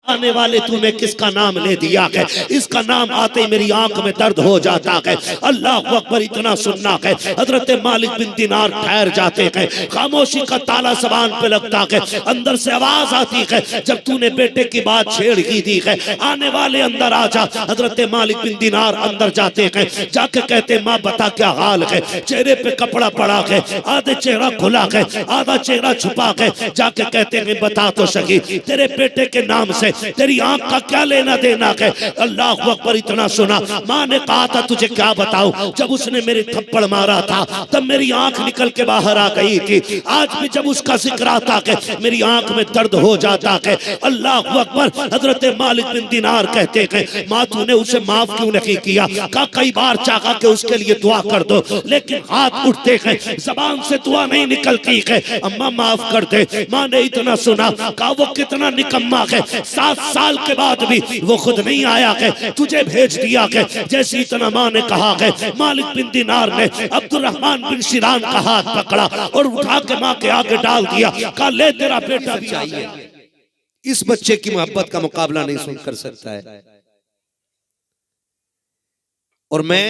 आने वाले तूने किसका नाम ले दिया है, इसका नाम आते ही मेरी आंख में दर्द हो जाता है। अल्लाह अकबर, इतना सुनना है। हजरत मालिक बिन दिनार ठहर जाते हैं, खामोशी का ताला जबान पे लगता है। अंदर से आवाज आती है, जब तूने बेटे की बात छेड़ ही दी है, आने वाले अंदर आ जा। हजरत मालिक बिन दिनार अंदर जाते हैं, जाके कहते माँ बता क्या हाल है। चेहरे पे कपड़ा पड़ा है, आधे चेहरा खुला है, आधा चेहरा छुपा है। जाके कहते हैं बता तो सही, तेरे बेटे के नाम से तेरी आंख का क्या लेना देना है। अल्लाह अकबर, इतना सुना। माँ ने कहा था तुझे क्या बताऊं, जब उसने मेरे थप्पड़ मारा था तब मेरी आंख निकल के बाहर आ गई थी। आज भी जब उसका जिक्र आता है मेरी आंख में दर्द हो जाता है। अल्लाह अकबर। हजरत मालिक बिन दिनार कहते हैं माँ तूने उसे माफ क्यों नहीं किया। कहा कई बार चाहा कि उसके लिए दुआ कर दो, लेकिन हाथ उठते हैं, जबान से दुआ नहीं निकलती है। अम्मा माफ कर दे। माँ ने इतना सुना। कहा वो कितना निकम्मा है, 7 साल के बाद भी वो खुद नहीं आया है, तुझे भेज दिया है। जैसे इतना माँ ने कहा है, मालिक बिन दिनार ने अब्दुर्रहमान बिन शिरान का हाथ पकड़ा और उठा के माँ के आगे डाल दिया। कहा ले तेरा बेटा भी चाहिए। इस बच्चे की मोहब्बत का मुकाबला नहीं सुन कर सकता है। और मैं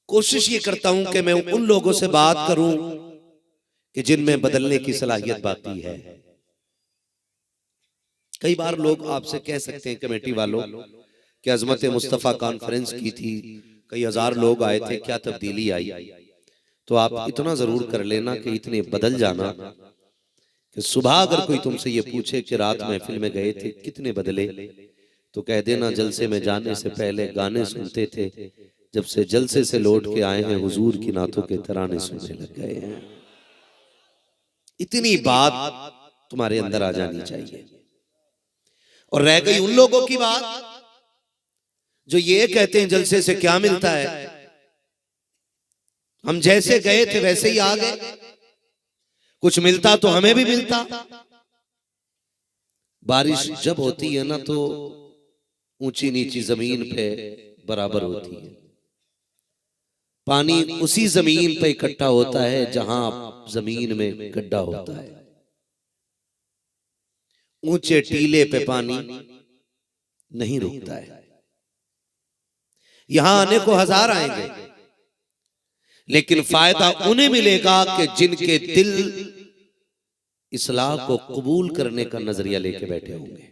कोशिश ये करता हूं कि मैं उन लोगों से बात करूं कि जिनमें बदलने की सलाहियत बाकी है। कई बार लोग आपसे कह सकते हैं कमेटी वालों कि अजमत मुस्तफ़ा कॉन्फ्रेंस की थी, कई हजार लोग आए थे, क्या तब्दीली आई। तो आप इतना जरूर कर लेना कि इतने बदल जाना कि सुबह अगर कोई तुमसे ये पूछे कि रात महफिल में गए थे कितने बदले, तो कह देना जलसे में जाने से पहले गाने सुनते थे, जब से जलसे से लौट के आए हैं हुजूर की नातों के तराने सुनने लग गए हैं। इतनी बात तुम्हारे अंदर आ जानी चाहिए। और रह गई उन लोगों की बात जो ये कहते हैं जलसे से क्या मिलता है, हम जैसे गए थे वैसे ही आ गए, कुछ मिलता तो हमें भी मिलता। बारिश जब होती है ना तो ऊंची नीची जमीन पे बराबर होती है। पानी उसी जमीन पे इकट्ठा होता है जहां जमीन में गड्ढा होता है। ऊंचे टीले पे पानी नहीं रुकता है। यहां आने को हजार आएंगे, लेकिन फायदा उन्हें मिलेगा कि जिनके दिल इस्लाह को कबूल करने का नजरिया लेके बैठे होंगे।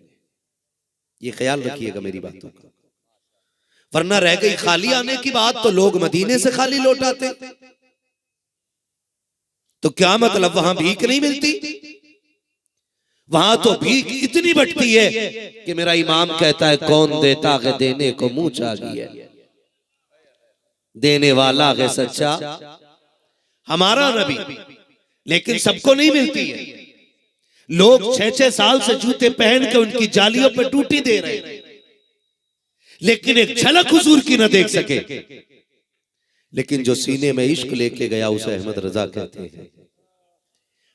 ये ख्याल रखिएगा मेरी बातों का। वरना रह गई खाली आने की बात तो लोग मदीने से खाली लौट आते, तो क्या मतलब वहां भीख नहीं मिलती। वहां तो भीख इतनी बटती है कि मेरा इमाम कहता है कौन देता है देने को मुंह चाही है, देने वाला है सच्चा हमारा नबी। लेकिन सबको नहीं मिलती है। लोग 6-6 साल से जूते पहन के उनकी जालियों पे टूटी दे रहे हैं, लेकिन एक झलक हुजूर की न देख सके। लेकिन जो सीने में इश्क लेके गया उसे अहमद रजा कहते हैं।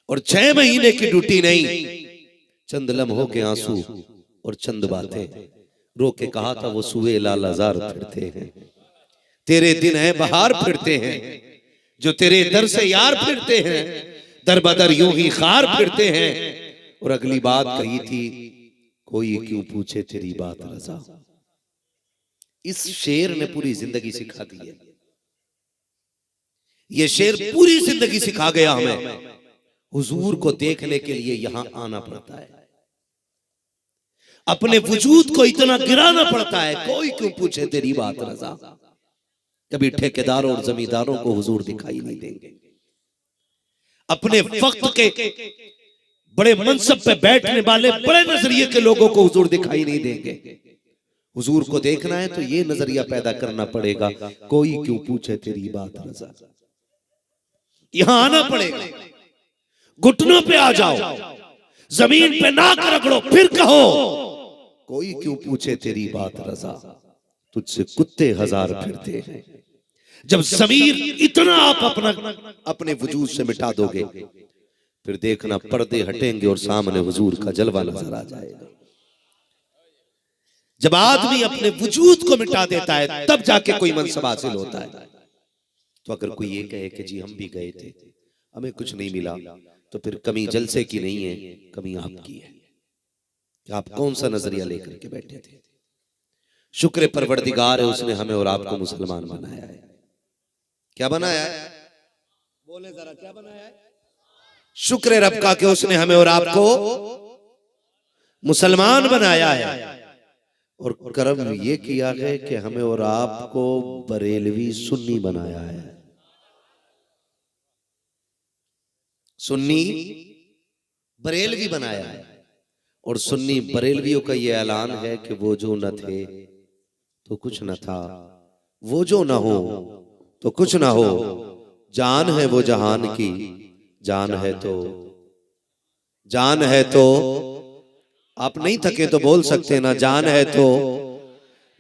और 6 महीने की ड्यूटी नहीं, चंद लम्हों के आंसू और चंद बातें रो के कहा था वो सुए लालाजार फिरते हैं, तेरे दिन है बहार फिरते हैं, जो तेरे दर से यार फिरते हैं, दर बदर यूं ही खार फिरते हैं। और अगली बात कही थी कोई क्यों पूछे तेरी बात रजा। इस शेर ने पूरी जिंदगी सिखा दी है। ये शेर पूरी जिंदगी सिखा गया हमें। हुजूर को देखने के लिए यहां आना पड़ता है, अपने वजूद को इतना गिराना पड़ता है, कोई क्यों पूछे तेरी बात रजा। कभी ठेकेदारों और जमींदारों को हुजूर दिखाई नहीं देंगे, अपने वक्त के बड़े मनसब पे बैठने वाले बड़े नजरिए के लोगों को हुजूर दिखाई नहीं देंगे। हुजूर को देखना है तो ये नजरिया पैदा करना पड़ेगा, कोई क्यों पूछे तेरी बात रजा। यहां आना पड़ेगा, घुटनों पे आ जाओ, जमीन पे नाक रगड़ो, फिर कहो कोई क्यों पूछे तेरी बात रजा, तुझसे कुत्ते हजार फिरते हैं। जब ज़मीर इतना आप अपने वजूद से मिटा दोगे, फिर देखना पर्दे हटेंगे और सामने हुजूर का जलवा नजर आ जाएगा। जब आदमी अपने वजूद को मिटा देता है तब जाके कोई मनसब हासिल होता है। तो अगर कोई ये कहे कि जी हम भी गए थे हमें कुछ नहीं मिला, तो फिर कमी जलसे की नहीं है, कमी आपकी है। कि आप कौन सा नजरिया लेकर के बैठे थे। शुक्र परवरदिगार है, उसने हमें और आपको मुसलमान बनाया है। क्या बनाया है? बोले जरा, क्या बनाया है? शुक्र रब का कि उसने हमें और आपको मुसलमान बनाया है। और करम ये किया है कि हमें और आपको बरेलवी सुन्नी बनाया है। सुन्नी बरेलवी बनाया है। और सुन्नी बरेलवियों का ये ऐलान है कि वो जो न थे तो कुछ न था, वो जो न हो तो कुछ न हो, जान है वो जहान की, जान है तो, जान है तो, आप नहीं थके तो बोल सकते ना, जान है तो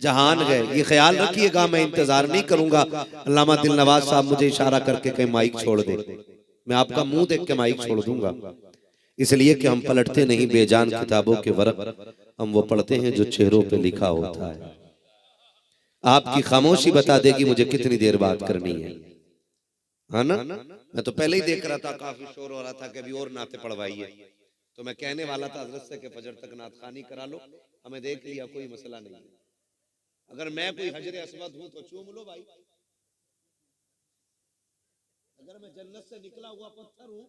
जहान है। ये ख्याल रखिएगा, मैं इंतजार नहीं करूंगा अल्लामा दिल नवाज साहब मुझे इशारा करके कहीं माइक छोड़ दे, मैं आपका मुंह देख के माइक छोड़ दूंगा। इसलिए कि हम पलटते नहीं बेजान किताबों के वर्क, हम वो पढ़ते हैं जो चेहरों पे लिखा होता है। आपकी खामोशी बता देगी मुझे कितनी देर बात करनी है ना? मैं तो पहले ही देख रहा था, काफी शोर हो रहा था कि अभी और नाते पढ़वाइए, तो मैं कहने वाला था हजरत से कि फजर तक नात खानी करा लो, हमें देख लिया, कोई मसला नहीं। अगर मैं कोई हजर असवद हूं तो चूम लो भाई, अगर मैं जन्नत से निकला हुआ पत्थर हूं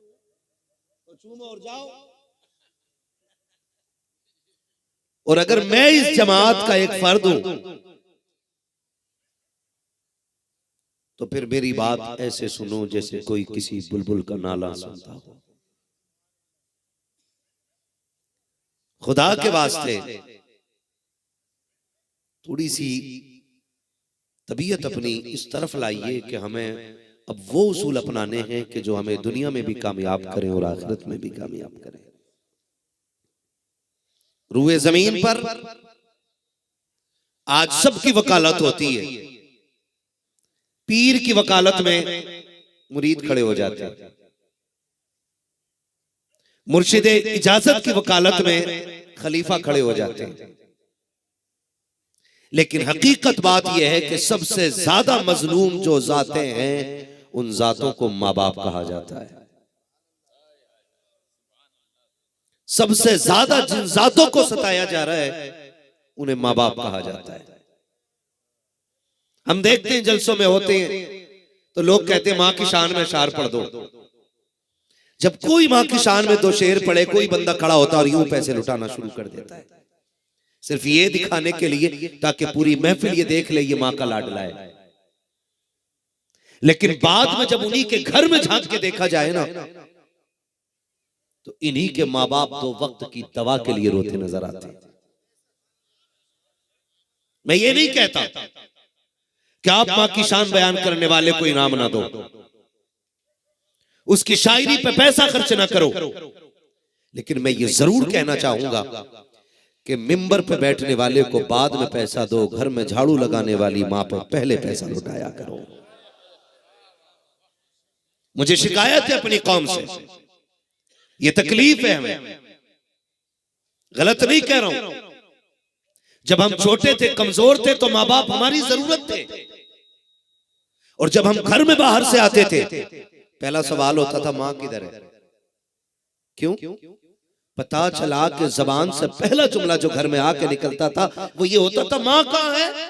तो चूमो और जाओ। और अगर मैं इस जमात का एक फर्द हूं तो फिर मेरी बात ऐसे सुनो जैसे कोई किसी बुलबुल का नाला सुनता हो। खुदा के वास्ते थोड़ी सी तबीयत अपनी इस तरफ लाइए कि हमें अब वो उसूल अपनाने हैं कि जो हमें दुनिया में भी कामयाब करें और आखिरत में भी कामयाब करें। रूए जमीन पर आज सबकी वकालत होती है। पीर की वकालत में मुरीद खड़े हो जाते हैं, मुर्शिदे इजाजत की वकालत में खलीफा खड़े हो जाते हैं। लेकिन हकीकत बात यह है कि सबसे ज्यादा मजलूम जो जाते हैं उन जातों को माँ बाप कहा जाता है। सबसे ज्यादा जिन जातों को सताया जा रहा है उन्हें माँ बाप कहा जाता है। हम देखते हैं जलसों में होते हैं तो लोग कहते हैं माँ की शान में शार पढ़ दो। जब कोई माँ की शान में दो शेर पढ़े, कोई बंदा खड़ा होता और यूं पैसे लुटाना शुरू कर देता है, सिर्फ ये दिखाने के लिए ताकि पूरी महफिल ये देख ले ये माँ का लाडला है। लेकिन बाद में जब उन्हीं के घर में झांक के देखा जाए ना तो इन्हीं के माँ बाप दो वक्त की दवा के लिए रोते नजर आते हैं। मैं ये नहीं कहता कि आप माँ की शान बयान करने वाले को इनाम ना दो, उसकी शायरी पे पैसा खर्च ना करो, लेकिन मैं ये जरूर कहना चाहूंगा कि मिंबर पे बैठने वाले को बाद में पैसा दो, घर में झाड़ू लगाने वाली माँ पे पहले पैसा लुटाया करो। मुझे शिकायत है अपनी कौम से, ये तकलीफ है हमें, गलत नहीं कह रहा हूं। जब हम छोटे थे, कमजोर थे तो माँ बाप हमारी जरूरत थे, और जब हम घर में बाहर से आते थे पहला सवाल होता था माँ किधर है। क्यों? पता चला कि जबान से पहला जुमला जो घर में आके निकलता था वो ये होता था माँ कहाँ है।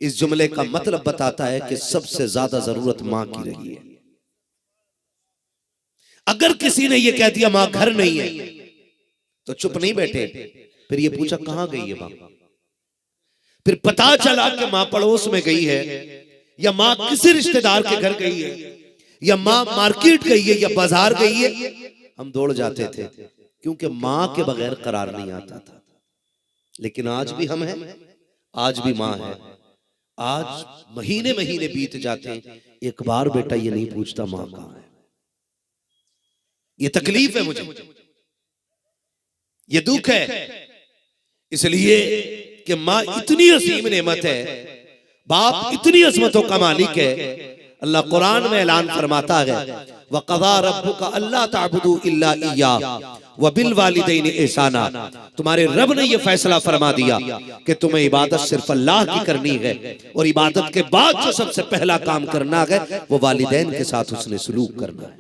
इस जुमले का मतलब बताता है कि सबसे ज्यादा जरूरत माँ की रही है। अगर किसी ने ये कह दिया माँ घर नहीं है तो चुप नहीं बैठे, फिर ये पूछा कहां गई है माँ। फिर पता चला कि माँ पड़ोस में गई है, या माँ किसी रिश्तेदार के घर गई है, या माँ मार्केट गई है, या बाजार गई है, हम दौड़ जाते थे क्योंकि माँ के बगैर करार नहीं आता था। लेकिन आज भी हम हैं, आज भी माँ है। आज महीने महीने बीत जाते हैं, एक बार बेटा ये नहीं पूछता माँ कहाँ है। ये तकलीफ है मुझे, ये दुख है, इसलिए कि माँ इतनी असीम नेमत है, बाप इतनी अजमतों का मालिक है। अल्लाह कुरान में ऐलान फरमाता है वक़ज़ा रब्बुका अल्ला ताबुदू इल्ला इय्याहु व बिल वालिदैनि ihसाना। तुम्हारे रब ने यह फैसला फरमा दिया कि तुम्हें इबादत सिर्फ अल्लाह की करनी है, और इबादत के बाद जो सबसे पहला काम करना है वो वालिदैन के साथ उसने सलूक करना है।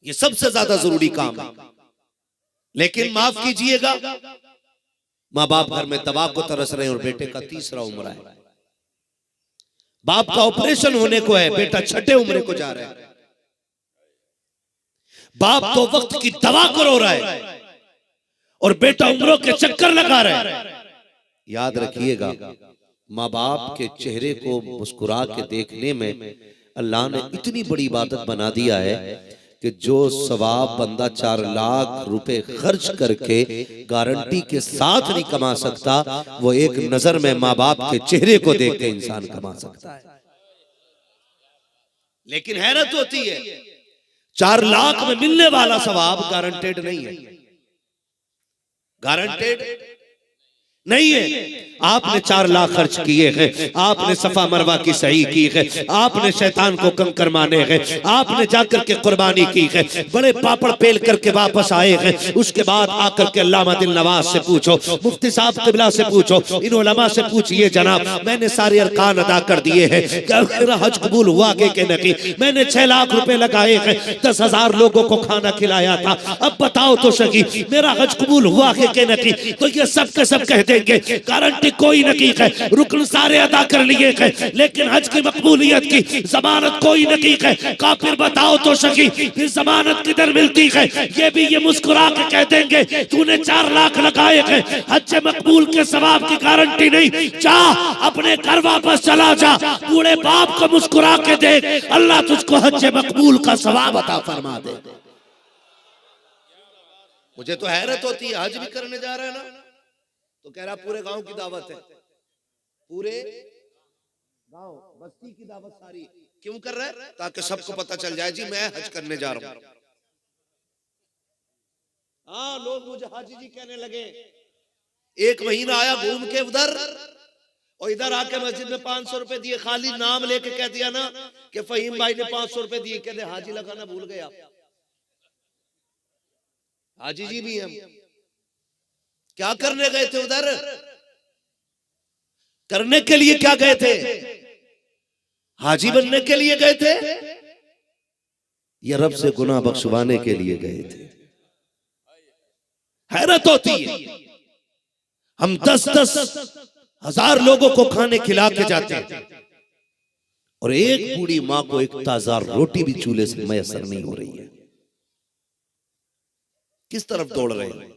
ये सबसे ज्यादा जरूरी काम है। लेकिन माफ कीजिएगा, माँ बाप घर में दवा को तरस रहे हैं और बेटे का तीसरा उम्र है, बाप का ऑपरेशन होने को है, बेटा छठे उम्र को जा रहा है, बाप तो वक्त की दवा को रो रहा है और बेटा उम्रों के चक्कर लगा रहा है। याद रखिएगा, माँ बाप के चेहरे को मुस्कुरा के देखने में अल्लाह ने इतनी बड़ी इबादत बना दिया है कि जो सवाब बंदा 4 लाख रुपए खर्च करके गारंटी के साथ नहीं कमा सकता, वो एक नजर में माँ बाप के चेहरे को देख के इंसान कमा सकता है। लेकिन हैरत होती है, 4 लाख में मिलने वाला सवाब गारंटेड नहीं है, गारंटेड नहीं है। आपने 4 लाख खर्च किए हैं, आपने सफा मरवा की सही की है, आपने शैतान को कंकर माने हैं, आपने जाकर के कुर्बानी की है, बड़े पापड़ पेल करके वापस आए हैं। उसके बाद आकर के अल्लामा दिल नवाज से पूछो, मुफ्ती साहब किबला से पूछो, इन उलमा से पूछिए, जनाब मैंने सारे अरकान अदा कर दिए हैं, क्या मेरा हज कबूल हुआ कि नहीं? मैंने 6 लाख रुपए लगाए हैं, 10,000 लोगों को खाना खिलाया था, अब बताओ तो सही मेरा हज कबूल हुआ कि नहीं? तो ये सब के सब कह देंगे गारंटी कोई नहीं है, रुकन सारे अदा कर लिए हैं, लेकिन हज की मकबूलियत की जमानत कोई नहीं है। काफिर बताओ तो सही फिर जमानत किधर मिलती है? ये भी ये मुस्कुरा के कह देंगे तूने 4 लाख लगाए हैं, हज मकबूल के सवाब की गारंटी नहीं, जा अपने घर वापस चला जा, बूढ़े बाप को मुस्कुरा के देख, अल्लाह तुझको हज मकबूल का सवाब अता फरमा दे। मुझे तो हैरत होती है, हज भी करने जा रहा है ना, तो कह रहा पूरे गांव की दावत है, पूरे गांव बस्ती की दावत सारी क्यों कर रहा है? ताकि सबको पता चल जाए जी मैं हज करने जा रहा हूं। हाँ, लोग मुझे हाजी जी कहने लगे। 1 महीना आया घूम के उधर, और इधर आके मस्जिद में 500 रुपए दिए, खाली नाम लेके कह दिया ना कि फहीम भाई ने 500 रुपए दिए, कहते हाजी लगाना भूल गया। हाजी जी भी हम क्या करने गए थे उधर? करने के लिए क्या गए थे? हाजी बनने के लिए गए थे या रब से गुनाह बख्शवाने के लिए गए थे? हैरत होती है, हम 10-10 हजार लोगों को खाने खिला के जाते हैं और एक बूढ़ी मां को एक ताजा रोटी भी चूल्हे से मैसर नहीं हो रही है। किस तरफ दौड़ रहे हैं?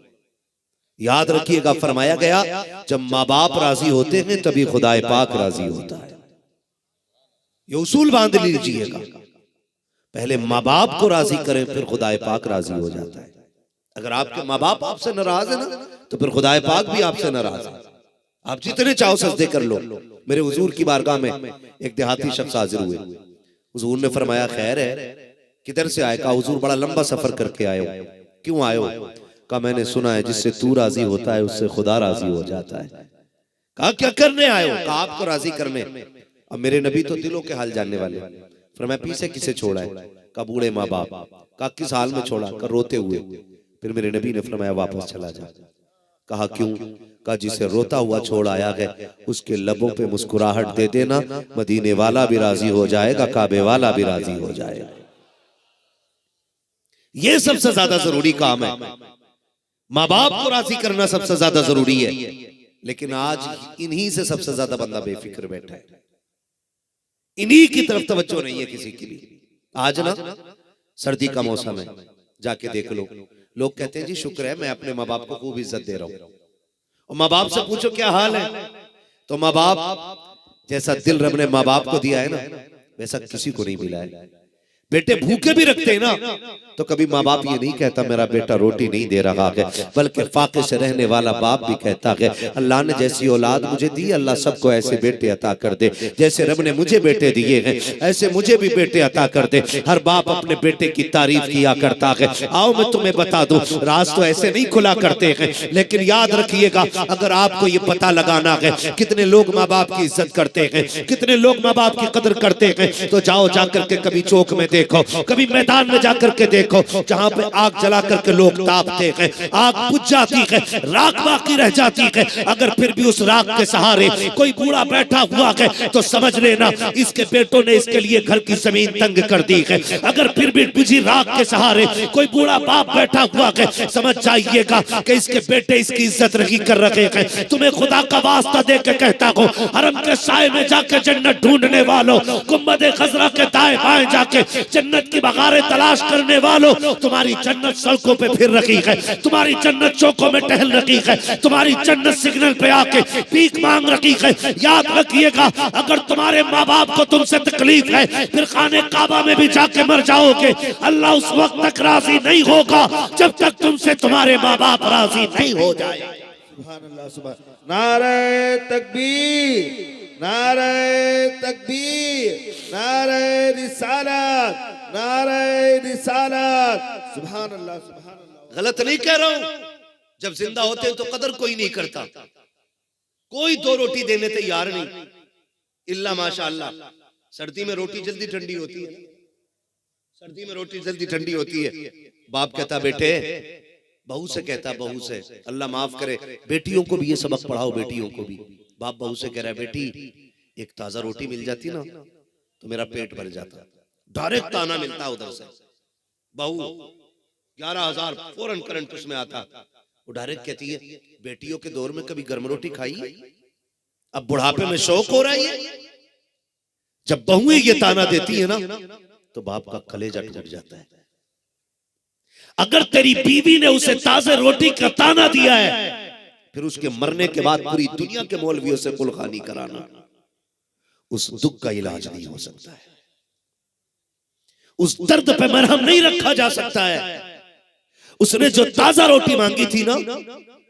याद रखिएगा, फरमाया गया जब माँ बाप राजी होते हैं तभी खुदाए पाक राजी होता है। ये उसूल बांध लीजिएगा, पहले माँ बाप को राजी करें फिर खुदाए पाक राजी हो जाता है। अगर आपके माँ बाप आपसे नाराज है ना, तो फिर खुदाए पाक भी आपसे नाराज है। आप जितने चाहो सजदे कर लो। मेरे हुजूर की बारगाह में एक देहाती शख्स हाजिर हुए। हुजूर ने फरमाया खैर है, किधर से आए? कहा हुजूर बड़ा लंबा सफर करके आए हो। क्यों आए हो? कहा मैंने सुना है जिससे तू राजी होता है उससे खुदा राजी हो जाता है। कहा क्या करने आए हो? कहा आपको राजी करने। अब मेरे नबी तो दिलों के हाल जानने वाले। फिर मैं पीछे किसे छोड़ा है? कहा बूढ़े माँ बाप। कहा किस हाल में छोड़ा? कर रोते हुए। फिर मेरे नबी ने फरमाया वापस चला जा। कहा क्यों? कहा जिसे रोता हुआ छोड़ आया है उसके लबों पे मुस्कुराहट दे देना, मदीने वाला भी राजी हो जाएगा, काबे वाला भी राजी हो जाएगा। ये सबसे ज्यादा जरूरी काम है। माँ बाप को राजी करना सबसे ज्यादा जरूरी है, लेकिन आज इन्हीं से सबसे ज्यादा बंदा बेफिक्र बैठा है। इन्हीं की तरफ तवज्जो नहीं है किसी की भी। आज ना सर्दी का मौसम है, जाके देख लो, लोग कहते हैं जी शुक्र है मैं अपने माँ बाप को खूब इज्जत दे रहा हूं। और माँ बाप से पूछो क्या हाल है, तो माँ बाप जैसा दिल रब ने माँ बाप को दिया है ना वैसा किसी को नहीं मिला है। बेटे भूखे भी रखते हैं ना, तो कभी माँ बाप ये नहीं कहता मेरा बेटा रोटी नहीं दे रहा है, बल्कि फाके से रहने वाला बाप भी कहता है अल्लाह ने जैसी औलाद मुझे दी, अल्लाह सबको ऐसे बेटे अता कर दे। जैसे रब ने मुझे बेटे दिए हैं ऐसे मुझे भी बेटे अता कर दे। हर बाप अपने बेटे की तारीफ किया करता है। आओ मैं तुम्हें बता दूं, राज तो ऐसे नहीं खुला करते हैं, लेकिन याद रखिएगा अगर आपको ये पता लगाना है कितने लोग माँ बाप की इज्जत करते हैं, कितने लोग माँ बाप की कदर करते हैं, तो जाओ जाकर के कभी चौक में देखो, कभी मैदान में जाकर के देखो, जहाँ पे आग जला करके लोग तापते हैं, आग बुझ जाती है, राख बाकी रह जाती है, अगर फिर भी उस राख के सहारे कोई बूढ़ा बैठा हुआ है तो समझ लेना इसके बेटों ने इसके लिए घर की जमीन तंग कर दी है। अगर फिर भी बुझी राख के सहारे कोई बूढ़ा बाप बैठा हुआ है, समझ जाइएगा कि इसके बेटे इसकी इज्जत नहीं कर रखे हैं। तुम्हें खुदा का वास्ता दे के कहता हूँ, हरम के साए में जाके जन्नत ढूंढने वालों, गुम्बद खजरा के दाएं बाएं जाके जन्नत की बगारें तलाश करने वालों, तुम्हारी जन्नत सड़कों पे फिर रखी है, तुम्हारी जन्नत चौकों में टहल रखी है, तुम्हारी जन्नत सिग्नल पे आके भीख मांग रखी है। याद रखिएगा, अगर तुम्हारे माँ बाप को तुमसे तकलीफ है, फिर खाने काबा में भी जाके मर जाओगे, अल्लाह उस वक्त तक राजी नहीं होगा जब तक तुमसे तुम्हारे माँ बाप राजी नहीं हो जाए। सुभान अल्लाह, सुभान। नारे तकबीर, नारे तकबीर, नारे रिसालत, नारे रिसालत। सुभान अल्लाह, सुभान अल्लाह। गलत नहीं कह रहा हूं, जब जिंदा होते हैं तो कदर कोई नहीं करता, कोई दो रोटी देने तैयार नहीं, इल्ला माशाअल्लाह। सर्दी में रोटी जल्दी ठंडी होती है, सर्दी में रोटी जल्दी ठंडी होती है। बाप कहता बेटे, बहू से कहता, बहू से, अल्लाह माफ करे, बेटियों को भी ये सबक पढ़ाओ, बेटियों को भी। बाप बहू से कह रहा है, बेटी एक ताजा रोटी मिल जाती ना तो मेरा पेट भर जाता। डायरेक्ट ताना मिलता उधर से, बहू 11,000 फौरन करंट उसमें आता। वो डायरेक्ट कहती है, बेटियों के दौर में कभी गर्म रोटी खाई, अब बुढ़ापे में शौक हो रहा है। जब बहुएं ये ताना देती है ना तो बाप का कलेजा टूट जाता है। अगर तेरी बीवी ने उसे ताजे रोटी का ताना दिया है, फिर उसके मरने के बाद पूरी दुनिया के मौलवियों से कुलखानी कराना, उस दुख का इलाज नहीं हो सकता है, उस दर्द पे मरहम नहीं रखा जा सकता है। उसने जो ताजा रोटी मांगी थी ना,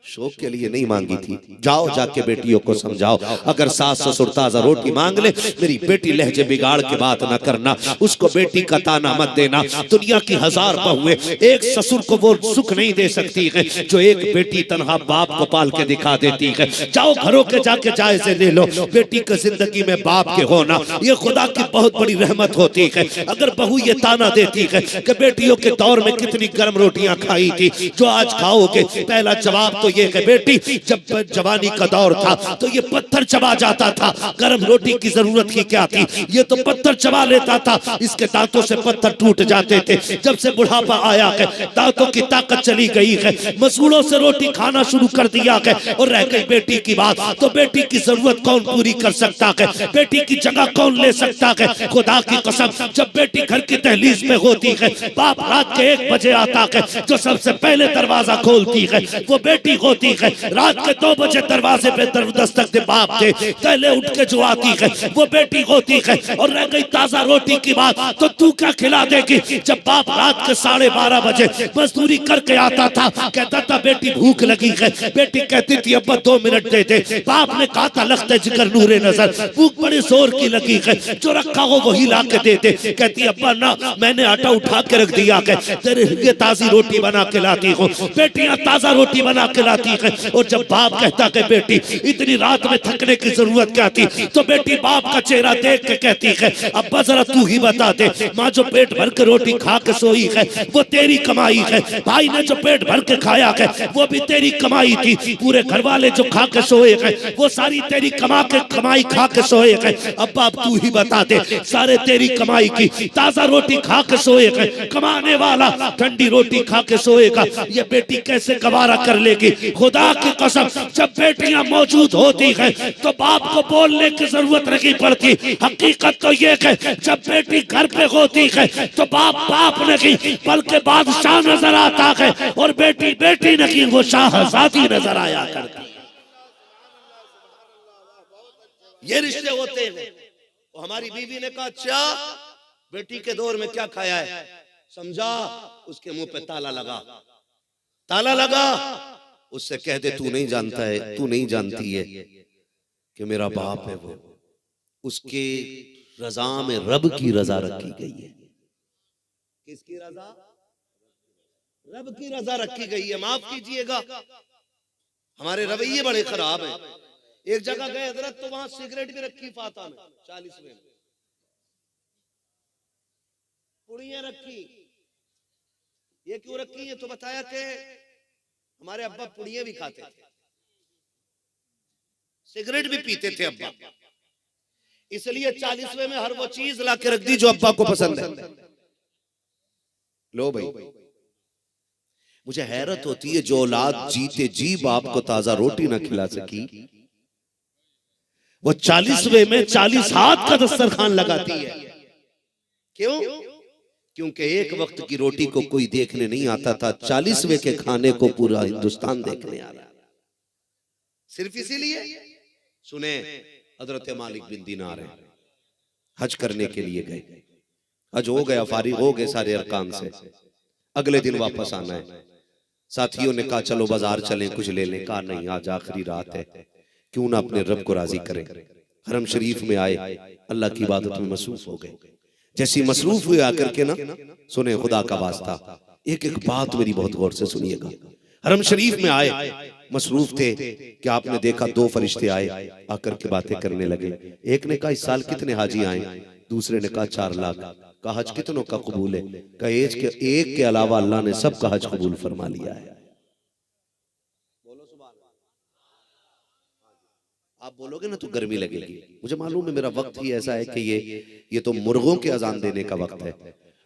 शौक के लिए नहीं मांगी थी। जाओ जाके बेटियों को समझाओ, अगर सास ससुर ताजा रोटी मांग ले, मेरी बेटी लहजे बिगाड़ के बात ना करना, उसको बेटी का ताना मत देना। दुनिया की 1000 बहुएं एक ससुर को वो सुख नहीं दे सकती है जो एक बेटी तनहा बाप को पाल के दिखा देती है। जाओ घरों के जाके जायजे ले लो, बेटी की जिंदगी में बाप के होना ये खुदा की बहुत बड़ी रहमत होती है। अगर बहू ये ताना देती है कि बेटियों के दौर में कितनी गर्म रोटियां खाई थी जो आज खाओगे, पहला जवाब तो ये है, बेटी जब जवानी का दौर था तो ये पत्थर चबा जाता था, गर्म रोटी की जरूरत ही क्या थी, ये तो पत्थर चबा लेता था, इसके दांतों से पत्थर टूट जाते थे। जब से बुढ़ापा आया है, दांतों की ताकत चली गई है, मसूड़ों से रोटी खाना शुरू कर दिया है, और रह गई बेटी की बात, तो बेटी की जरूरत कौन पूरी कर सकता है, बेटी की जगह कौन ले सकता है। खुदा की कसम, जब बेटी घर की दहलीज में होती है, बाप रात के 1 बजे आता है, जो सबसे पहले दरवाजा खोलती है वो बेटी होती है। रात के 2 बजे दरवाजे पे दस्तक दे बाप के, पहले उठ के जो आती है वो बेटी होती है। और रह गई ताजा रोटी की बात, तो तू क्या खिला देगी। जब बाप रात के 12:30 बजे मजदूरी करके आता था, कहता था बेटी भूख लगी है, बेटी कहती थी अब्बा 2 मिनट दे दे। बाप ने कहा था लख्ते जिगर नूरे नजर, भूख बड़े जोर की लगी है, जो रखा हो वही ला के दे दे। कहती अब्बा ना, मैंने आटा उठा के रख दिया है, तेरे लिए ताजी रोटी बना के लाती हूँ। बेटियां ताजा रोटी बना के लाती है। और जब बाप कहता है बेटी इतनी रात में थकने की जरूरत क्या थी, तो बेटी बाप का चेहरा देख के कहती है अब्बा जरा तू ही बता दे, माँ जो पेट भर के रोटी खा के सोई है वो तेरी कमाई है, भाई ने जो पेट भर के खाया है वो भी तेरी कमाई थी, पूरे घर वाले जो खा के सोए हैं वो सारी तेरी कमाई खा के सोए हैं। अब्बा अब तू ही बता दे, सारे तेरी कमाई की, ताजा रोटी खा के सोए हैं, कमाने वाला ठंडी रोटी खा के सोएगा, ये बेटी कैसे गवारा कर लेगी। खुदा की कसम, जब बेटियां मौजूद होती हैं तो बाप को बोलने की जरूरत नहीं पड़ती। हकीकत तो ये है, जब बेटी घर पे होती है तो बाप नहीं बल्कि बादशाह नजर आता है, और बेटी बेटी नहीं वो शाहजादी नजर आया करती। ये रिश्ते होते हैं। तो हमारी बीवी ने कहा अच्छा बेटी के दौर में क्या खाया है, समझा, उसके मुंह पे ताला लगा। उससे कह दे तू नहीं जानता है, तू नहीं जानती है कि मेरा बाप है वो, उसके रजा में रब की रजा रखी गई है। किसकी रजा? रब की रजा रखी गई है। माफ कीजिएगा, हमारे रवैये बड़े खराब हैं। एक जगह गए हजरत तो वहां सिगरेट भी रखी फाता में 40 में, पुड़ियां रखी। ये क्यों रखी? ये तो बताया कि हमारे अब्बा पुड़ियां भी खाते थे, सिगरेट भी पीते थे अब्बा, इसलिए 40वें में हर वो चीज ला के रख दी जो अब्बा को पसंद है। लो भाई, मुझे हैरत होती है जो औलाद जीते जी बाप को ताजा रोटी ना खिला सकी, वो 40वें में 40 हाथ का दस्तरखान लगाती है। क्यों? क्योंकि एक वक्त की रोटी को कोई देखने नहीं आता था, 40वें के खाने को पूरा हिंदुस्तान देखने आ रहा। सिर्फ इसीलिए सुने, हजरत मालिक बिन दीनार है, हज करने के लिए गए, हज हो गया, फारिग हो गए सारे अरकान से, अगले दिन वापस आना है। साथियों ने कहा चलो बाजार चलें, कुछ ले लें। कहा नहीं, आज आखिरी रात है, क्यों ना अपने रब को राजी करें। हरम शरीफ में आए, अल्लाह की इबादत में मसरूफ हो गए। जैसी मसरूफ हुए आकर के ना, सुने खुदा का वास्ता, एक एक बात मेरी बहुत गौर से सुनिएगा। हरम शरीफ में आए, मसरूफ थे कि आपने देखा 2 फरिश्ते आए, आकर के बातें करने लगे। एक ने कहा इस साल कितने हाजी आए, दूसरे ने कहा 4 लाख। कहा हज कितनों का कबूल है? कहा एक के अलावा अल्लाह ने सबका हज कबूल फरमा लिया है। बोलो सुभान अल्लाह। आप बोलोगे ना तो गर्मी लगेगी। मुझे मालूम है मेरा वक्त ही ऐसा है कि ये तो मुर्गों के अजान देने का वक्त है,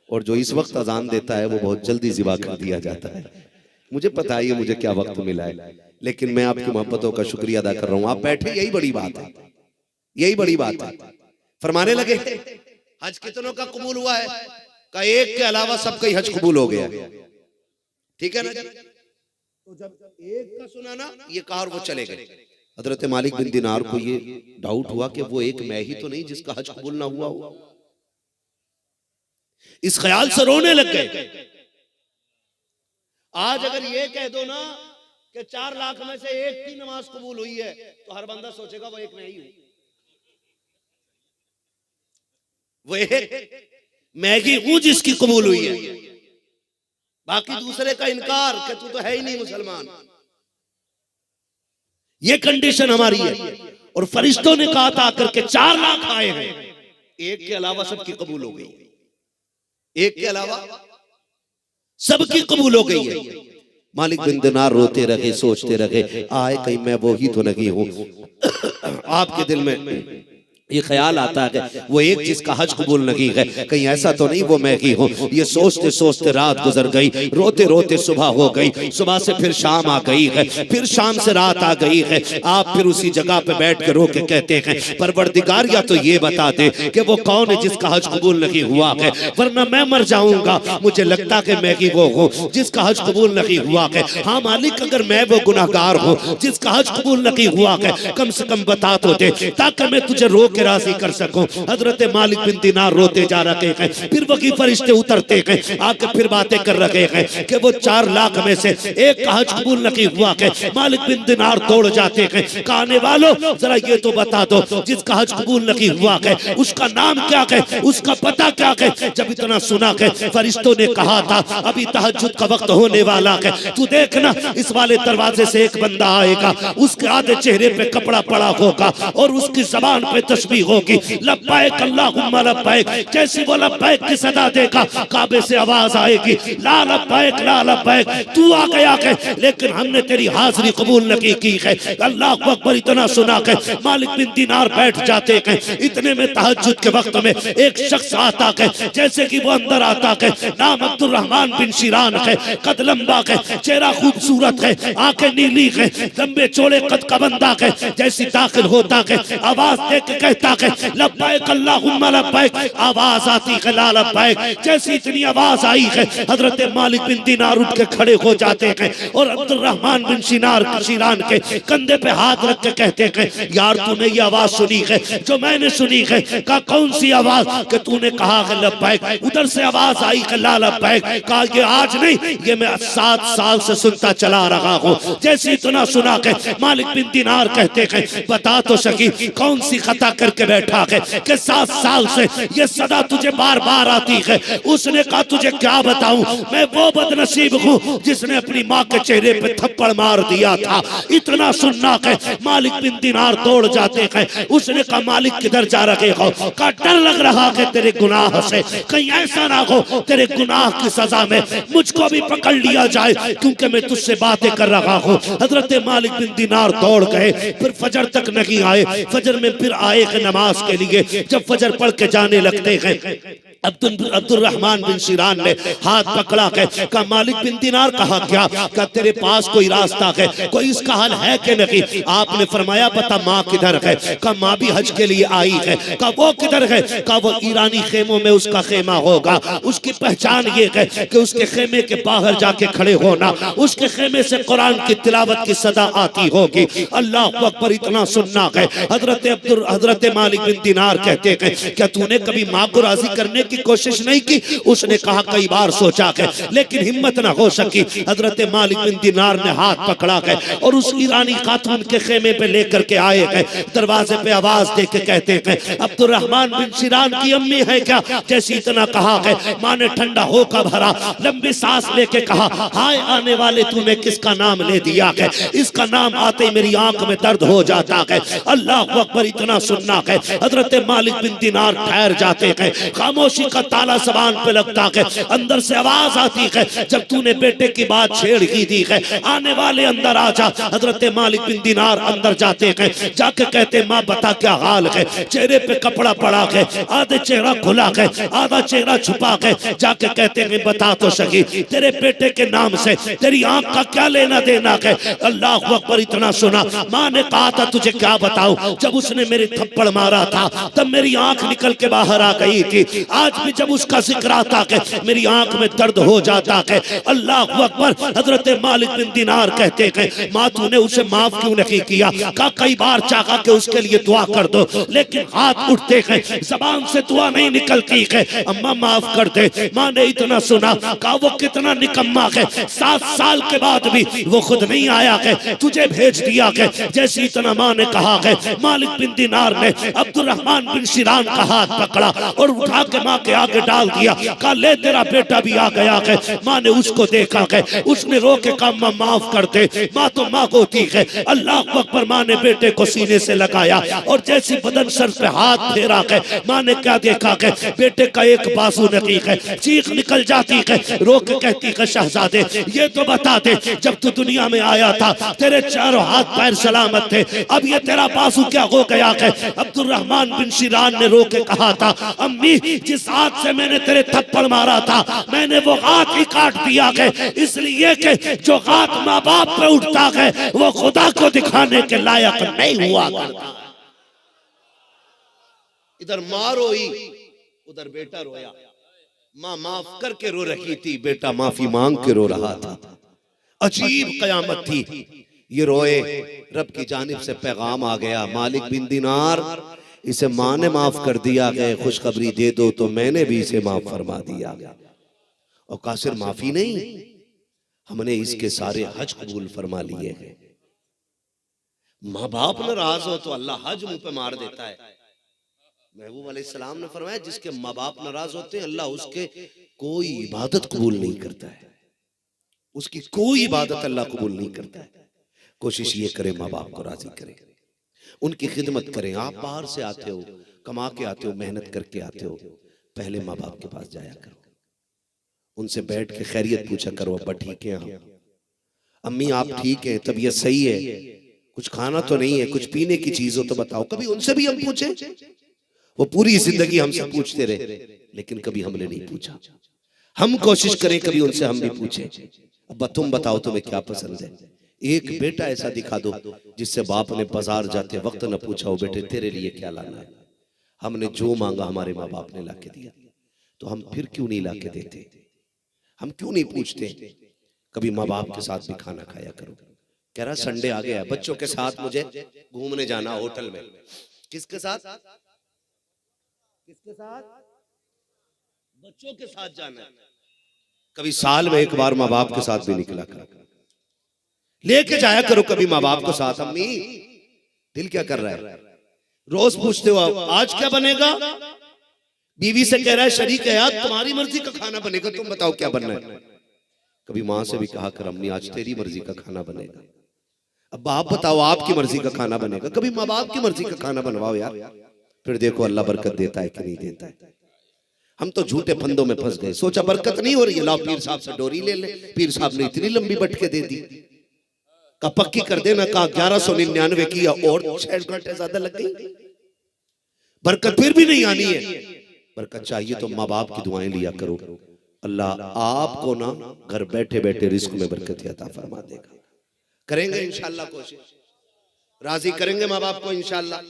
और जो इस वक्त अजान देता है वो बहुत जल्दी ज़िबा कर दिया जाता है। मुझे पता है ये मुझे क्या वक्त मिला है, लेकिन मैं आपकी मोहब्बतों का शुक्रिया अदा कर रहा हूं। आप बैठे, यही बड़ी बात है, यही बड़ी बात है। फरमाने लगे हज कितनों का कबूल हुआ है? का एक के अलावा सबका ही हज कबूल हो गया। ठीक है ना जी? तो जब एक का सुना ना, ये कहा और वो चले गए। हजरत मालिक बिन दीनार को ये डाउट हुआ कि वो एक मैं ही तो नहीं जिसका हज कबूल ना हुआ हो। इस ख्याल से रोने लग गए। आज अगर ये कह दो ना कि 4 लाख में से एक की नमाज कबूल हुई है, तो हर बंदा सोचेगा वो एक मैं ही हूं। वो एक मैं ही हूं जिसकी कबूल हुई है, बाकी दूसरे का इनकार कि तू तो है ही नहीं मुसलमान। ये कंडीशन हमारी है। और फरिश्तों ने कहा था आकर के 4 लाख आए हैं, एक के अलावा सबकी कबूल हो गई, एक के अलावा सबकी कबूल हो गई है। मालिक बिन दीनार रोते रहे, सोचते रहे, आए कहीं मैं वो ही तो नहीं हूं। आपके दिल में ये ख्याल आता है कि वो एक जिसका हज कबूल नहीं है, कहीं ऐसा तो नहीं वो मैं ही हूँ। ये सोचते सोचते रात गुजर गई, रोते रोते सुबह हो गई, सुबह से फिर शाम आ गई है, फिर शाम से रात आ गई है। आप फिर उसी जगह पे बैठ के रो के कहते हैं परवरदिगार या तो ये बता दे कि वो कौन है जिसका हज कबूल नहीं हुआ है, वरना मैं मर जाऊंगा। मुझे लगता कि मैं ही वो हूँ जिसका हज कबूल नहीं हुआ है। हाँ मालिक, अगर मैं वो गुनाहगार हूँ जिसका हज कबूल नहीं हुआ है, कम से कम बता तो दे ताकि मैं तुझे रो के राजी कर सकूं। हजरत मालिक बिन दीनार रोते जा रहे हैं, फिर वही फरिश्ते उतरते हैं, आके फिर बातें कर रहे हैं कि वो 4 लाख में से एक का हज कबूल नहीं हुआ है। मालिक बिन दीनार दौड़ जाते हैं, कहने वालों जरा ये तो बता दो जिसका हज कबूल नहीं हुआ है उसका नाम क्या है, उसका पता क्या है। जब इतना सुना है, फरिश्तों ने कहा था अभी तहज्जुद का वक्त होने वाला है, तू देखना इस वाले दरवाजे से एक बंदा आएगा, उसके आधे चेहरे पे कपड़ा पड़ा होगा और उसकी जबान पे तस्बीह होगी, लब्बैक अल्लाहुम्मा लब्बैक। जैसी वो लब्बैक की सदा देगा, काबे से आवाज आएगी ला लब्बैक ला लब्बैक, तू आ गया है लेकिन हमने तेरी हाजिरी कबूल नहीं की है। अल्लाह अकबर इतना सुना है, मालिक बिन दीनार बैठ जाते हैं। इतने में तहज्जुद के वक्त में एक शख्स आता है, जैसे कि वो अंदर आता है, नाम अब्दुर्रहमान बिन शिरान है, कद लंबा है, चेहरा खूबसूरत है, आंखें नीली है, लंबे चौड़े कद का बंदा है। जैसी दाखिल होता है, आवाज दे के कहता है लब्बैक अल्लाहुम्मा लब्बैक, आवाज आती है ला लब्बैक। जैसी इतनी आवाज आई है, हजरत मालिक बिन दीनार उठ के खड़े हो जाते हैं और अब्दुर्रहमान बिन शिरान के कंधे पे हाथ रख के कहते हैं यार तूने ये आवाज सुनी है जो मैंने सुनी है? कहा कौन सी आवाज? कि तूने कहा है लब्बैक, उधर से आवाज आई है ला लब्बैक। कहा ये आज नहीं, ये मैं 7 साल से सुनता चला रहा हूँ। जैसे इतना सुना के मालिक बिन दीनार कहते हैं बता तो सकी कौन सी खता करके बैठा है कि 7 साल से ये सदा तुझे बार बार आती है। उसने कहा तुझे क्या बताऊं, मैं वो बदनसीब हूं जिसने अपनी माँ के चेहरे पे थप्पड़ मार दिया था। इतना सुनना है मालिक बिन दिनार दौड़ जाते हैं। उसने कहा मालिक किधर जा रहे हो, का डर लग रहा है तेरे गुनाह से, कहीं ऐसा ना हो तेरे गुनाह की सजा में मुझको भी पकड़ लिया जाए, क्योंकि मैं तुझसे बातें कर रहा हूँ। हजरत मालिक बिन दिनार दौड़ गए, फिर फजर तक नहीं आए। फजर में फिर आए हैं नमाज के लिए। जब फजर पढ़ के जाने लगते हैं, अब्दुल रहमान बिन शिरान ने हाथ पकड़ा के कहा मालिक बिन दिनार कहा क्या तेरे पास कोई रास्ता है, कोई इसका हल है कि नहीं? आपने फरमाया बता माँ किधर है? कहा माँ भी हज के लिए आई है। कहा वो किधर है? कहा वो ईरानी खेमों में उसका खेमा होगा। उसकी पहचान ये है कि उसके खेमे के बाहर जाके खड़े होना, उसके खेमे से कुरान की तिलावत की सदा आती होगी। अल्लाह अकबर, इतना सुनना है। हजरत मालिक बिन दिनार कहते हैं क्या तूने कभी माँ को राजी करने की कोशिश नहीं की? उसने कहा कई बार सोचा है लेकिन हिम्मत ना हो सकी। हजरत मालिक बिन दिनार ने हाथ पकड़ा है और उस ईरानी खातून के खेमे पे लेकर के आए हैं। दरवाजे पे आवाज दे के कहते हैं अब्दुल रहमान बिन शिरान की अम्मी है क्या? जैसे इतना कहा है माँ ने ठंडा होकर भरा, लंबी सांस लेके कहा हाय आने वाले तूने किसका नाम ले दिया है? इसका नाम आते ही मेरी आंख में दर्द हो जाता है। अल्लाह अकबर, इतना सुनना है। हजरत मालिक बिन दिनार ठहर जाते हैं। खामोशी का ताला जबान पे लगता है। अंदर से आवाज आती है जब तूने बेटे की बात छेड़ ही दी है, आने वाले अंदर आ जा। हजरत मालिक बिन दिनार अंदर जाते हैं, जाके कहते माँ बता क्या हाल है? चेहरे पे कपड़ा पड़ा है, आधे चेहरा खुला है, आधा चेहरा छुपा है। जाके कहते हैं बता तो सही तेरे बेटे के नाम से तेरी आंख का क्या लेना देना है? अल्लाह अकबर, इतना सुना। माँ ने कहा था तुझे क्या बताऊं, जब उसने मेरे थप्पड़ मारा था तब मेरी आंख निकल के बाहर आ गई थी। आज भी जब उसका जिक्र आता है मेरी आंख में दर्द हो जाता है। अल्लाह अकबर। हजरत मालिक बिन दिनार कहते हैं माँ तूने उसे माफ क्यों नहीं किया? कहा कई बार चाहा कि उसके लिए दुआ कर दो लेकिन हाथ उठते हैं, जबान से दुआ नहीं निकलती है। अम्मा माफ कर दे। माँ ने इतना सुना, कहा वो कितना निकम्मा है, 7 साल के बाद भी वो खुद नहीं आया है, तुझे भेज दिया है। जैसे इतना माँ ने कहा है, मालिक बिन दिनार ने अब्दुल रहमान बिन शिरान का हाथ पकड़ा और उठा के माँ के आगे डाल दिया। कहा ले तेरा बेटा भी आ गया है। माँ ने उसको देखा है, उसने रो के कहा माँ माफ कर दे। माँ तो माँ होती है। अल्लाह अकबर। माँ ने बेटे को सीने से लगाया और जैसी बदन सर पे हाथ फेरा है, माँ ने क्या देखा है? बेटे का एक बाजू नहीं है। चीख निकल जाती है, रो के कहती है शहजादे ये तो बता दे जब तू दुनिया में आया था तेरे चारों हाथ पैर सलामत थे, अब ये तेरा बाजू क्या हो गया है? अब्दुल रहमान बिन शिरान ने रो के कहा था अम्मी जिस हाथ से मैंने तेरे थप्पड़ मारा था मैंने वो हाथ ही काट दिया है, इसलिए कि जो हाथ माँ बाप पे उठता है वो खुदा को दिखाने के लायक नहीं हुआ करता। इधर माँ रोई उधर बेटा रोया। माँ माफ करके रो रही थी, बेटा माफी मांग के रो रहा था। अजीब कयामत थी। ये रोए, रब की जानिब से पैगाम आ गया मालिक बिन दिनार इसे माँ ने माफ कर दिया है, खुशखबरी दे दो तो मैंने भी इसे माफ फरमा दिया। और कासिर माफी नहीं, हमने इसके सारे हज कबूल फरमा लिए हैं। माँ बाप नाराज हो तो अल्लाह हज मुंह पे मार देता है। महबूब अलैहिस्सलाम ने फरमाया जिसके माँ बाप नाराज होते हैं अल्लाह उसके कोई इबादत कबूल नहीं करता है, उसकी कोई इबादत अल्लाह कबूल नहीं करता है। कोशिश ये करें माँ बाप को राजी करें, उनकी खिदमत करें। आप बाहर से आते हो, कमा के आते हो, मेहनत करके आते हो, पहले माँ बाप के पास जाया करो, उनसे बैठ के खैरियत पूछा करो, अब्बा ठीक है हम, अम्मी आप ठीक है, तबीयत सही है, कुछ खाना तो नहीं है, कुछ पीने की चीज हो तो बताओ। कभी उनसे भी हम पूछे? वो पूरी जिंदगी हमसे पूछते रहे लेकिन कभी हमने नहीं पूछा। हम कोशिश करें कभी उनसे हम भी पूछे, अब्बा तुम बताओ तुम्हें क्या पसंद है। एक बेटा ऐसा दिखा दो जिससे बाप ने बाजार जाते वक्त न पूछा हो बेटे तेरे लिए क्या लाना है। हमने जो मांगा हमारे माँ बाप ने लाके दिया, तो हम फिर क्यों नहीं लाके देते? हम क्यों नहीं पूछते? कभी माँ बाप के साथ भी खाना खाया करो। कह रहा संडे आ गया, बच्चों के साथ मुझे घूमने जाना होटल में। किसके साथ? किसके साथ? बच्चों के साथ जाना है। कभी साल में एक बार माँ बाप के साथ भी निकला करो, लेके जाया करो कभी माँ बाप को साथ। अम्मी दिल क्या कर रहा है? रोज पूछते हो आज क्या बनेगा, बीवी से कह रहा है शरीक है यार तुम्हारी मर्जी का खाना बनेगा, तुम बताओ क्या बनना है। कभी माँ से भी कहा कर अम्मी आज तेरी मर्जी का खाना बनेगा। अब बाप बताओ आपकी मर्जी का खाना बनेगा। कभी माँ बाप की मर्जी का खाना बनवाओ यार, फिर देखो अल्लाह बरकत देता है कि नहीं देता है। हम तो झूठे फंदों में फंस गए, सोचा बरकत नहीं हो रही है, लाओ पीर साहब से डोरी ले ले। पीर साहब ने इतनी लंबी बटके दे दी, का पक्की कर देना, कहा 1199 की और 6 घंटे ज्यादा लग गई, बरकत फिर भी नहीं आनी है। बरकत चाहिए तो माँ बाप की दुआएं लिया करो, अल्लाह आपको ना घर बैठे बैठे रिस्क में बरकत अता फरमा देगा। करेंगे इंशाल्लाह कोशिश, राजी करेंगे माँ बाप को इंशाल्लाह,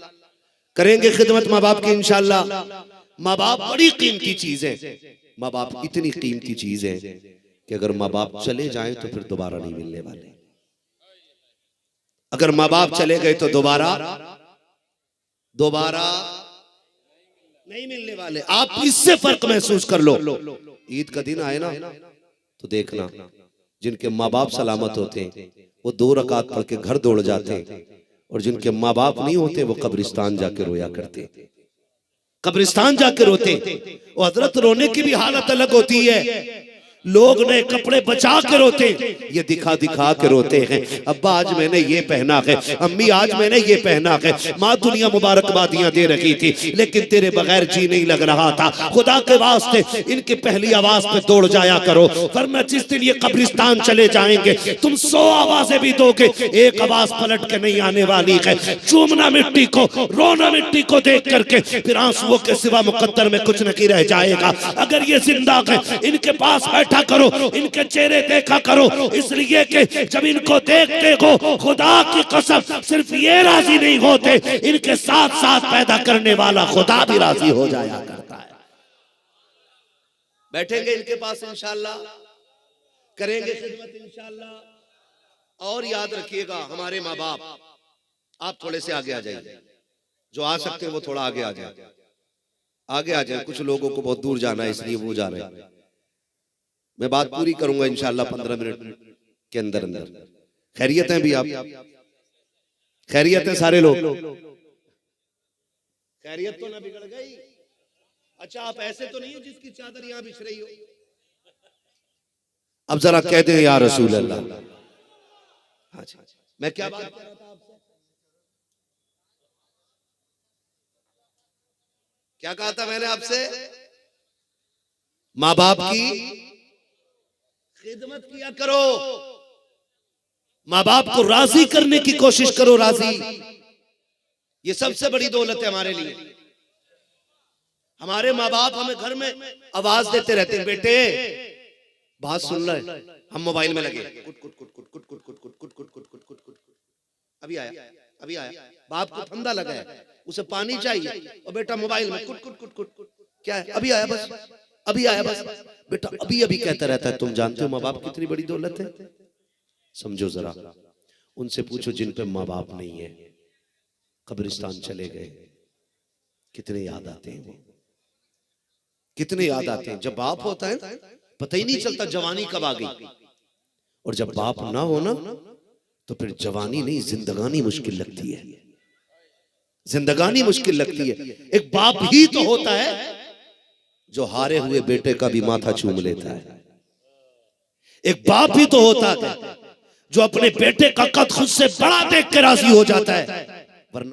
करेंगे खिदमत माँ बाप की इंशाल्लाह। माँ बाप बड़ी कीमती चीज है, माँ बाप इतनी कीमती चीज है कि अगर माँ बाप चले जाएं तो फिर दोबारा नहीं मिलने वाले। अगर माँ बाप चले गए तो दोबारा नहीं मिलने वाले। आप इससे फर्क महसूस कर लो। ईद का दिन आए ना तो देखना, जिनके माँ बाप सलामत होते हैं वो 2 रकात पढ़ के घर दौड़ जाते हैं, और जिनके माँ बाप नहीं होते वो कब्रिस्तान जाके रोया करते, कब्रिस्तान जाके रोते। और हजरत रोने की भी हालत अलग होती है, लोग नए कपड़े बचा के रोते, ये दिखा दिखा के रोते हैं। अब्बा आज मैंने ये पहना है, अम्मी आज मैंने ये पहना है, माँ दुनिया मुबारकबादियां दे रही थी लेकिन तेरे बगैर जी नहीं लग रहा था। खुदा के वास्ते इनकी पहली आवाज पे दौड़ जाया करो, वरना जिस दिन ये कब्रिस्तान चले जाएंगे तुम 100 आवाजें भी दोगे, एक आवाज पलट के नहीं आने वाली है। चूमना मिट्टी को, रोना मिट्टी को देख करके, फिर आंसुओं के सिवा मुकद्दर में कुछ नहीं रह जाएगा। अगर ये जिंदा है इनके पास बैठा करो, इनके चेहरे देखा करो, इसलिए कि जब इनको देखते हो खुदा की कसम सिर्फ ये राजी नहीं होते, इनके साथ साथ पैदा करने वाला खुदा भी राजी हो जाया करता है। बैठेंगे इनके पास इंशाल्लाह, करेंगे खिदमत इंशाल्लाह। और याद रखिएगा हमारे माँ बाप, आप थोड़े से आगे आ जाइए, जो आ सकते हैं वो थोड़ा आगे आ जाए, आगे आ जाए। कुछ लोगों को बहुत दूर जाना है इसलिए वो जा रहे हैं। मैं बात पूरी करूंगा इंशाल्लाह 15 मिनट के अंदर अंदर। खैरियत है भी आप, खैरियत है सारे लोग, खैरियत तो ना बिगड़ गई। अच्छा आप ऐसे तो नहीं हो जिसकी चादर यहां बिछ रही हो। अब जरा कहते हैं या रसूल अल्लाह। हाँ जी, मैं क्या बात कर रहा था आपसे, क्या कहा था मैंने आपसे? माँ बाप की खिदमत किया करो, माँ बाप को राजी करने की कोशिश करो, राजी। ये सबसे बड़ी दौलत है हमारे लिए। हमारे माँ बाप हमें घर में आवाज देते रहते हैं, बेटे बात सुन ले, हम मोबाइल में लगे, कुट कुट कुट कुट कुट कुट कुट कुट कुट कुट कुट कुट कुट कुट, अभी आया अभी आया। बाप को फंदा लगा है, उसे पानी चाहिए और बेटा मोबाइल में कुट कुट कुट कुट कुट, क्या है अभी आया बस, अभी आया बस, बेटा अभी अभी कहता रहता है। तुम जानते हो माँ बाप कितनी बड़ी दौलत है? समझो जरा, उनसे पूछो जिन पे माँ बाप नहीं है, कब्रिस्तान चले गए, कितने याद आते हैं वो, कितने याद आते हैं। जब बाप होता है पता ही नहीं चलता जवानी कब आ गई, और जब बाप ना हो ना तो फिर जवानी नहीं जिंदगानी मुश्किल लगती है, जिंदगानी मुश्किल लगती है। एक बाप ही तो होता है जो हारे हुए बेटे का भी माथा चूम लेता है। एक बाप ही तो होता है जो अपने बेटे का कद खुद से बड़ा देख के राजी हो जाता है।